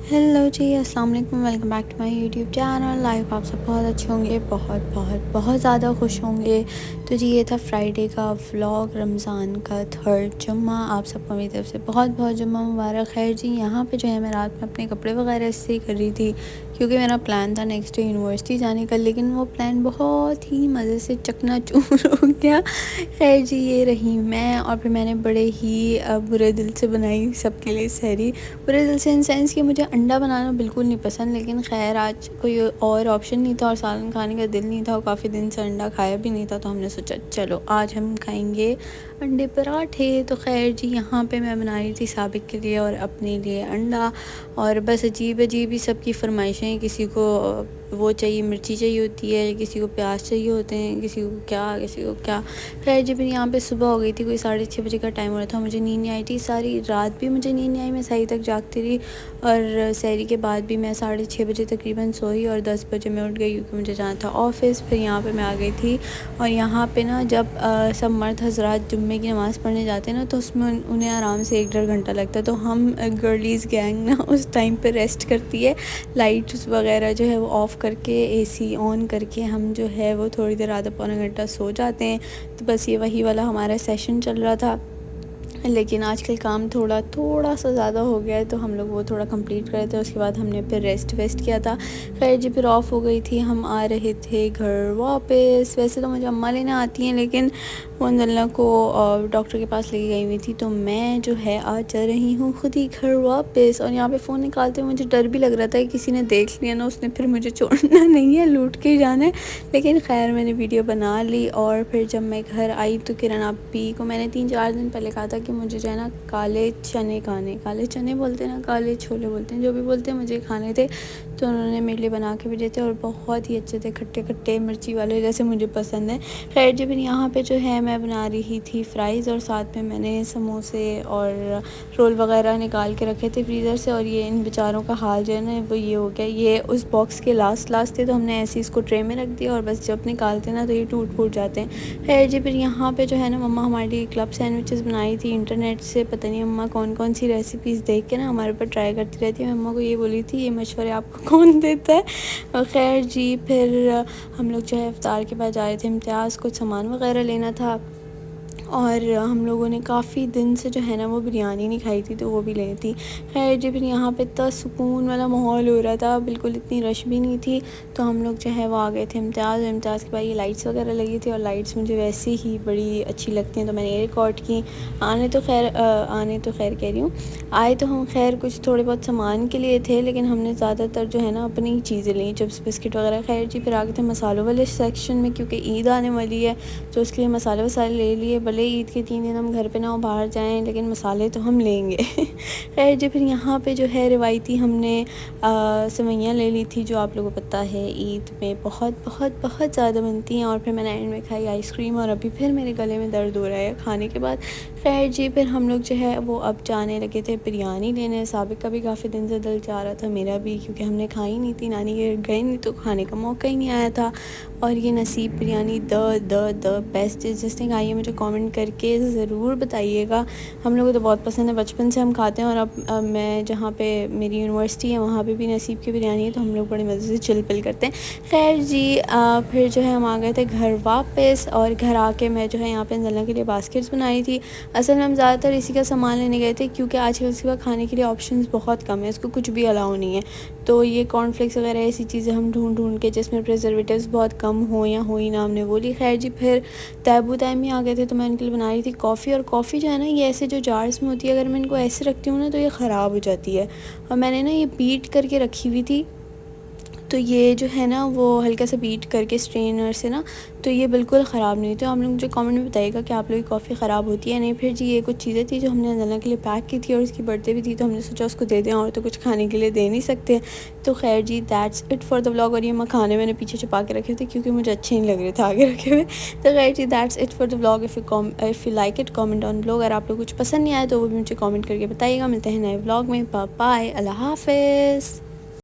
Hello जी, अस्सलाम वालेकुम। Welcome back to my YouTube channel. Live आप सब बहुत अच्छे होंगे, बहुत बहुत बहुत ज़्यादा खुश होंगे। तो जी, ये था फ्राइडे का व्लॉग, रमज़ान का थर्ड जुम्मा। आप सबको मेरी तरफ से बहुत बहुत जुम्मा मुबारक। खैर जी, यहाँ पे जो है मैं रात में अपने कपड़े वगैरह इससे कर रही थी क्योंकि मेरा प्लान था नेक्स्ट डे यूनिवर्सिटी जाने का, लेकिन वो प्लान बहुत ही मज़े से चकनाचूर हो गया। खैर जी, ये रही मैं, और फिर मैंने बड़े ही बुरे दिल से बनाई सबके लिए सहरी। बुरे दिल से इन सेंस कि मुझे अंडा बनाना बिल्कुल नहीं पसंद, लेकिन खैर आज कोई और ऑप्शन नहीं था और सालन खाने का दिल नहीं था और काफ़ी दिन से अंडा खाया भी नहीं था, तो हमने सोचा चलो आज हम खाएंगे अंडे पराठे। तो खैर जी, यहाँ पे मैं बना रही थी साबिक के लिए और अपने लिए अंडा, और बस अजीब अजीब ही सबकी फरमाइशें, किसी को वो चाहिए, मिर्ची चाहिए होती है, किसी को प्याज चाहिए होते हैं, किसी को क्या किसी को क्या। खैर जब यहाँ पे सुबह हो गई थी, कोई 6:30 बजे का टाइम हो रहा था, मुझे नींद नहीं आई थी। सारी रात भी मुझे नींद नहीं आई, मैं सही तक जागती रही, और सहरी के बाद भी मैं 6:30 बजे तकरीबन सोई और 10 बजे मैं उठ गई क्योंकि मुझे जाना था ऑफिस। फिर यहाँ पे मैं आ गई थी, और यहाँ पे ना जब सब मर्द हजरात जुम्मे की नमाज़ पढ़ने जाते हैं ना, तो उसमें उन्हें आराम से 1-1.5 घंटा लगता है। तो हम गर्लीज़ गैंग ना उस टाइम पे रेस्ट करती है, लाइट्स वगैरह जो है वो ऑफ़ करके, एसी ऑन करके हम जो है वो थोड़ी देर, आधा पौना घंटा सो जाते हैं। तो बस ये वही वाला हमारा सेशन चल रहा था, लेकिन आजकल काम थोड़ा सा ज़्यादा हो गया है, तो हम लोग वो थोड़ा कंप्लीट कर रहे थे। उसके बाद हमने फिर रेस्ट किया था। खैर जी, फिर ऑफ़ हो गई थी, हम आ रहे थे घर वापस। वैसे तो मुझे अम्मा लेने आती हैं, लेकिन वो अंजलना को डॉक्टर के पास लेके गई हुई थी, तो मैं जो है आज चल रही हूँ खुद ही घर वापस। और यहाँ पे फ़ोन निकालते हुए मुझे डर भी लग रहा था कि किसी ने देख लिया ना, उसने फिर मुझे छोड़ना नहीं है, लूट के ही जाना है। लेकिन खैर मैंने वीडियो बना ली, और फिर जब मैं घर आई तो किरण आपी को मैंने 3-4 दिन पहले कहा था कि मुझे जो है ना काले चने खाने, काले चने बोलते हैं ना, काले छोले बोलते हैं, जो भी बोलते हैं, मुझे खाने थे। तो उन्होंने मेरे लिए बना के भेजे थे और बहुत ही अच्छे थे, खट्टे खट्टे मिर्ची वाले, जैसे मुझे पसंद है। खैर जी, फिर यहाँ पे जो है मैं बना रही थी फ्राइज़, और साथ में मैंने समोसे और रोल वगैरह निकाल के रखे थे फ्रीज़र से। और ये इन बेचारों का हाल जो है ना वो ये हो गया, ये उस बॉक्स के लास्ट थे, तो हमने ऐसे इसको ट्रे में रख दिया, और बस जब निकालते ना तो ये टूट फूट जाते हैं। खैर जी, फिर यहाँ पे जो है ना मम्मा हमारे लिए क्लब सैंडविचेस बनाई थी इंटरनेट से। पता नहीं मम्मा कौन कौन सी रेसिपीज़ देख के ना हमारे ऊपर ट्राई करती रहती है। मम्मा को ये बोली थी, ये मशवरे आपको कौन देता है। और खैर जी, फिर हम लोग जो है इफ्तार के बाद जा रहे थे इम्तियाज़, कुछ सामान वगैरह लेना था, और हम लोगों ने काफ़ी दिन से जो है ना वो बिरयानी नहीं खाई थी, तो वो भी लेनी थी। खैर जी, फिर यहाँ पे इतना सुकून वाला माहौल हो रहा था, बिल्कुल इतनी रश भी नहीं थी, तो हम लोग जो है वो आ गए थे इम्तियाज़ के बाद ये लाइट्स वगैरह लगी थी, और लाइट्स मुझे वैसे ही बड़ी अच्छी लगती हैं, तो मैंने ये रिकॉर्ड की। आने तो खैर कह रही हूँ, आए तो हम खैर कुछ थोड़े बहुत सामान के लिए थे, लेकिन हमने ज़्यादातर जो है ना अपनी ही चीज़ें ली, चिप्स बिस्किट वगैरह। खैर जी, फिर आ गए थे मसालों वाले सेक्शन में, क्योंकि ईद आने वाली है, तो उसके लिए मसाले वसाले ले लिए। भले ईद के 3 दिन हम घर पे ना हो, बाहर जाएं, लेकिन मसाले तो हम लेंगे। खैर जी, फिर यहाँ पे जो है रिवायती हमने सेवइयाँ ले ली थी, जो आप लोगों को पता है ईद में बहुत बहुत बहुत ज़्यादा बनती हैं। और फिर मैंने एंड में खाई आइसक्रीम, और अभी फिर मेरे गले में दर्द हो रहा है खाने के बाद। खैर जी, फिर हम लोग जो है वो अब जाने लगे थे बिरयानी लेने। साबिक का भी काफ़ी दिन से दिल चाह रहा था, मेरा भी, क्योंकि हमने खाई नहीं थी, नानी के गए नहीं तो खाने का मौका ही नहीं आया था। और ये नसीब बिरयानी द बेस्ट, जिसने खाई है मुझे कमेंट करके ज़रूर बताइएगा। हम लोगों को तो बहुत पसंद है, बचपन से हम खाते हैं, और अब मैं जहाँ पे मेरी यूनिवर्सिटी है वहाँ पे भी नसीब की बिरयानी है, तो हम लोग बड़े मज़े से चिल पिल करते हैं। खैर जी, फिर जो है हम आ गए थे घर वापस, और घर आके मैं जो है यहाँ पे अंजलना के लिए बास्केट्स बनाई थी। असल में हम ज़्यादातर इसी का सामान लेने गए थे, क्योंकि आजकल उसके बाद खाने के लिए ऑप्शंस बहुत कम है, इसको कुछ भी अलाउ नहीं है, तो ये कॉर्नफ्लेक्स वगैरह ऐसी चीज़ें हम ढूंढ के, जिसमें प्रिजर्वेटिव्स बहुत कम हो या हो ही ना, हमने वो ली। खैर जी, फिर तैबू टाइम ही आ गए थे, तो मैं उनके लिए बना रही थी कॉफ़ी। और कॉफ़ी जो है ना, ये ऐसे जो जार्स में होती है, अगर मैं इनको ऐसे रखती हूँ ना तो ये ख़राब हो जाती है, और मैंने ना ये बीट करके रखी हुई थी, तो ये जो है ना वो हल्का सा बीट करके स्ट्रेनर से ना, तो ये बिल्कुल ख़राब नहीं। तो आप लोग मुझे कमेंट में बताइएगा कि आप लोग की कॉफ़ी ख़राब होती है नहीं। फिर जी, ये कुछ चीज़ें थी जो हमने अंजना के लिए पैक की थी, और उसकी बर्थडे भी थी, तो हमने सोचा उसको दे दें, और तो कुछ खाने के लिए दे नहीं सकते। तो खैर जी, that's it for the vlog. और ये मखाने मैंने पीछे छुपा के रखे थे, क्योंकि मुझे अच्छे नहीं लग रहे थे आगे रखे हुए। तो खैर जी, that's it for the vlog. If you like it comment on vlog. अगर आप लोग कुछ पसंद नहीं आया तो वो भी मुझे कॉमेंट करके बताइएगा। मिलते हैं नए व्लॉग में। बाय, अल्लाह हाफ़िज़।